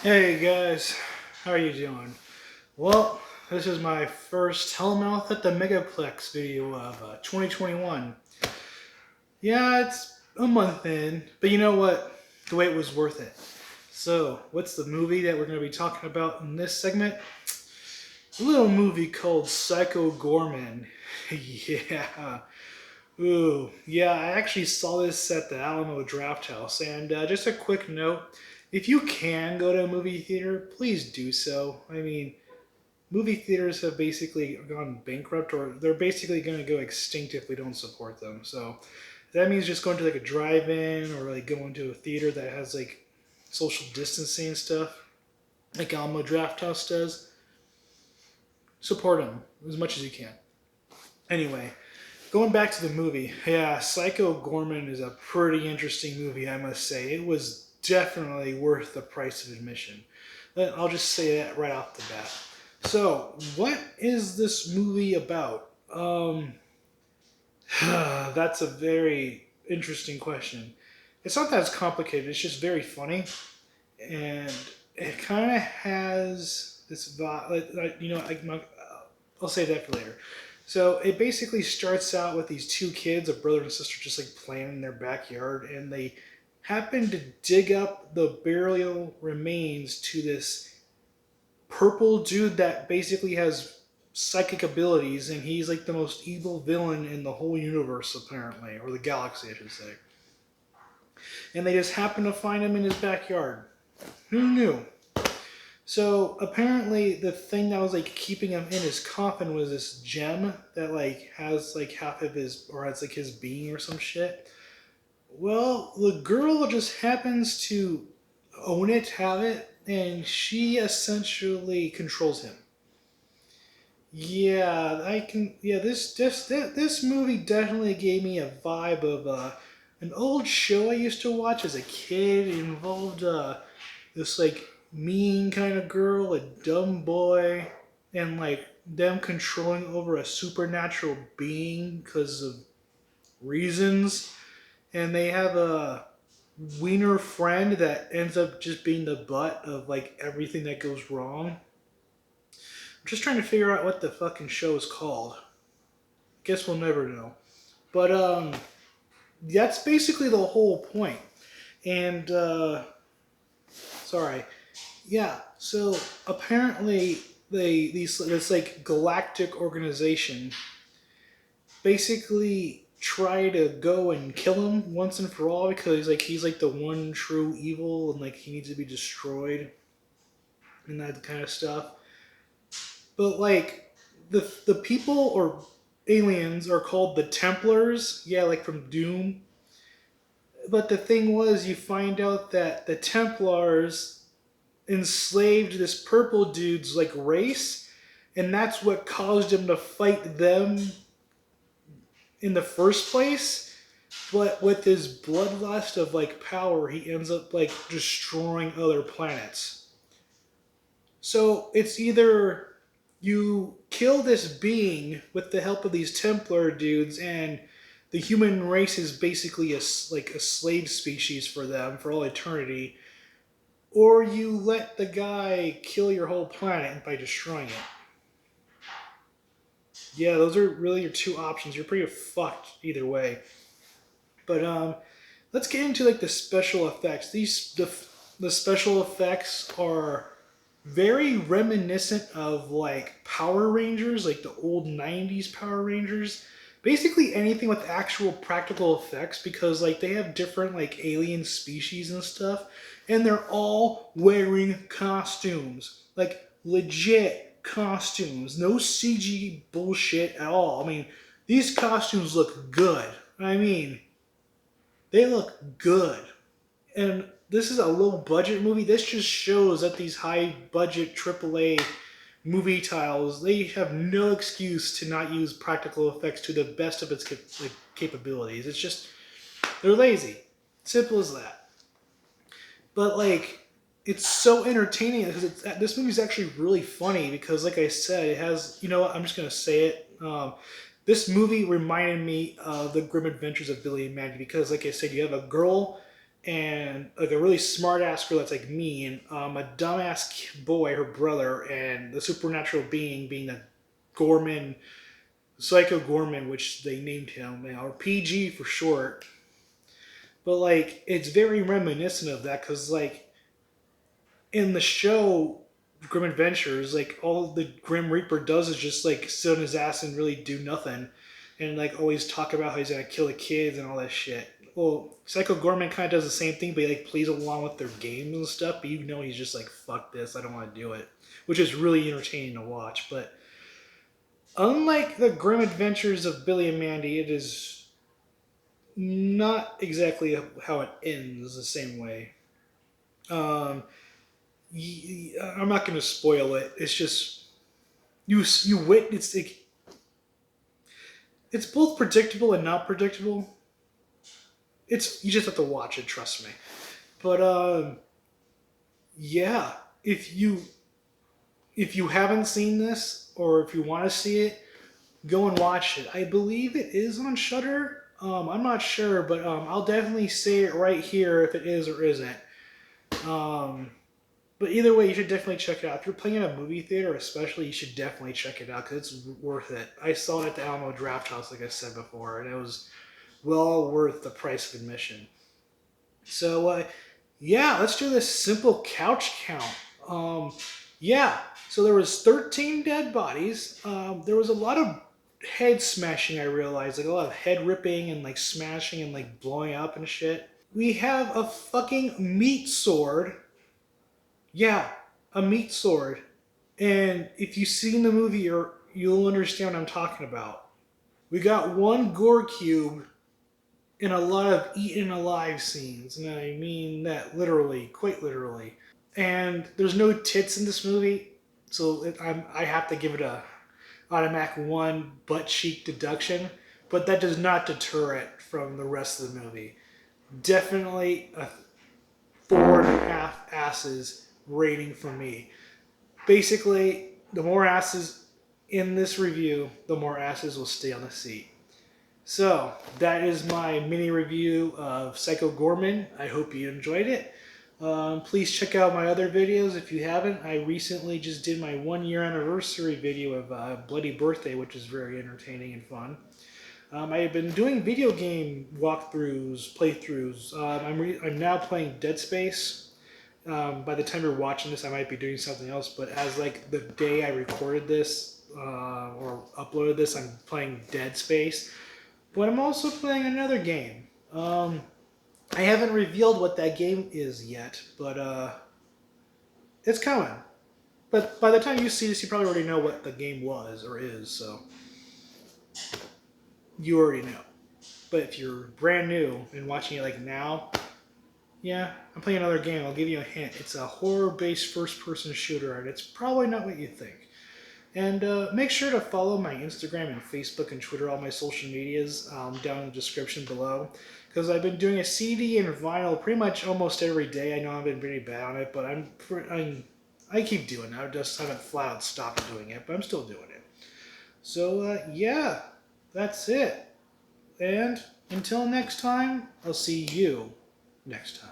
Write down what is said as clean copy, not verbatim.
Hey guys, how are you doing? Well, this is my first Hellmouth at the MegaPlex video of 2021. Yeah, it's a month in, but you know what? The wait was worth it. So, what's the movie that we're going to be talking about in this segment? A little movie called Psycho Goreman. Yeah. Ooh, yeah, I actually saw this at the Alamo Draft House. And just a quick note, if you can go to a movie theater, please do so. I mean, movie theaters have basically gone bankrupt, or they're basically going to go extinct if we don't support them. So that means just going to like a drive-in or like going to a theater that has like social distancing and stuff, like Alamo Draft House does. Support them as much as you can. Anyway, going back to the movie, yeah, Psycho Gorman is a pretty interesting movie, I must say. It was definitely worth the price of admission. I'll just say that right off the bat. So, what is this movie about? That's a very interesting question. It's not that it's complicated. It's just very funny, and it kind of has this vibe. I'll save that for later. So it basically starts out with these two kids, a brother and sister, just like playing in their backyard, and they happen to dig up the burial remains to this purple dude that basically has psychic abilities, and he's like the most evil villain in the whole universe, apparently, or the galaxy, I should say. And they just happen to find him in his backyard. Who knew? So apparently, the thing that was like keeping him in his coffin was this gem that like has like half of his, or has like his being or some shit. Well, the girl just happens to own it, have it, and she essentially controls him. Yeah, I can. Yeah, this movie definitely gave me a vibe of an old show I used to watch as a kid. It involved this like mean kind of girl, a dumb boy, and like them controlling over a supernatural being because of reasons. And they have a wiener friend that ends up just being the butt of like everything that goes wrong. I'm just trying to figure out what the fucking show is called. Guess we'll never know. But that's basically the whole point. And sorry, yeah. So apparently, this like galactic organization basically try to go and kill him once and for all because like he's like the one true evil and like he needs to be destroyed and that kind of stuff. But like the people or aliens are called the Templars, yeah, like from Doom. But the thing was, you find out that the Templars enslaved this purple dude's like race, and that's what caused him to fight them in the first place. But with his bloodlust of like power, he ends up like destroying other planets. So it's either you kill this being with the help of these Templar dudes, and the human race is basically like a slave species for them for all eternity, or you let the guy kill your whole planet by destroying it. Yeah, those are really your two options. You're pretty fucked either way. But let's get into like the special effects. The special effects are very reminiscent of like Power Rangers, like the old '90s Power Rangers. Basically anything with actual practical effects because like they have different like alien species and stuff, and they're all wearing costumes, like legit costumes, no CG bullshit at all. I mean, these costumes look good. I mean, they look good. And this is a low budget movie. This just shows that these high budget AAA movie titles, they have no excuse to not use practical effects to the best of its capabilities. It's just, they're lazy. Simple as that. But like, it's so entertaining because this movie's actually really funny because, like I said, it has, you know what, I'm just going to say it. This movie reminded me of the Grim Adventures of Billy and Mandy because, like I said, you have a girl and like a really smart ass girl that's like mean, a dumbass boy, her brother, and the supernatural being the Goreman, Psycho Goreman, which they named him, or PG for short. But like, it's very reminiscent of that because like in the show Grim Adventures, like all the Grim Reaper does is just like sit on his ass and really do nothing, and like always talk about how he's gonna kill the kids and all that shit. Well, Psycho Gorman kind of does the same thing, but he like plays along with their games and stuff. But you know he's just like, fuck this, I don't want to do it, which is really entertaining to watch. But unlike the Grim Adventures of Billy and Mandy, it is not exactly how it ends the same way. Um, I'm not going to spoil it. It's just you witness it. It's both predictable and not predictable. It's you just have to watch it. Trust me. But yeah, if you haven't seen this or if you want to see it, go and watch it. I believe it is on Shudder. I'm not sure, but I'll definitely say it right here if it is or isn't. Um, But either way, you should definitely check it out. If you're playing in a movie theater, especially, you should definitely check it out because it's worth it. I saw it at the Alamo Draft House, like I said before, and it was well worth the price of admission. So, yeah, let's do this simple couch count. Yeah, so there was 13 dead bodies. There was a lot of head smashing, I realized. Like a lot of head ripping and like smashing and like blowing up and shit. We have a fucking meat sword. Yeah, a meat sword. And if you've seen the movie, you'll understand what I'm talking about. We got one gore cube and a lot of eaten alive scenes. And I mean that literally, quite literally. And there's no tits in this movie, so I have to give it a automatic one butt cheek deduction. But that does not deter it from the rest of the movie. Definitely a 4.5 asses rating for me. Basically, the more asses in this review, the more asses will stay on the seat. So, that is my mini review of Psycho Goreman. I hope you enjoyed it. Please check out my other videos if you haven't. I recently just did my 1 year anniversary video of Bloody Birthday, which is very entertaining and fun. I have been doing video game walkthroughs, playthroughs. I'm now playing Dead Space. By the time you're watching this, I might be doing something else. But as like the day I recorded this or uploaded this, I'm playing Dead Space. But I'm also playing another game. I haven't revealed what that game is yet, but it's coming. But by the time you see this, you probably already know what the game was or is. So you already know. But if you're brand new and watching it like now, yeah, I'm playing another game. I'll give you a hint. It's a horror-based first-person shooter, and it's probably not what you think. And make sure to follow my Instagram and Facebook and Twitter, all my social medias down in the description below. Because I've been doing a CD and vinyl pretty much almost every day. I know I've been pretty bad on it, but I keep doing it. I just haven't flat out stopped doing it, but I'm still doing it. So, yeah, that's it. And until next time, I'll see you next time.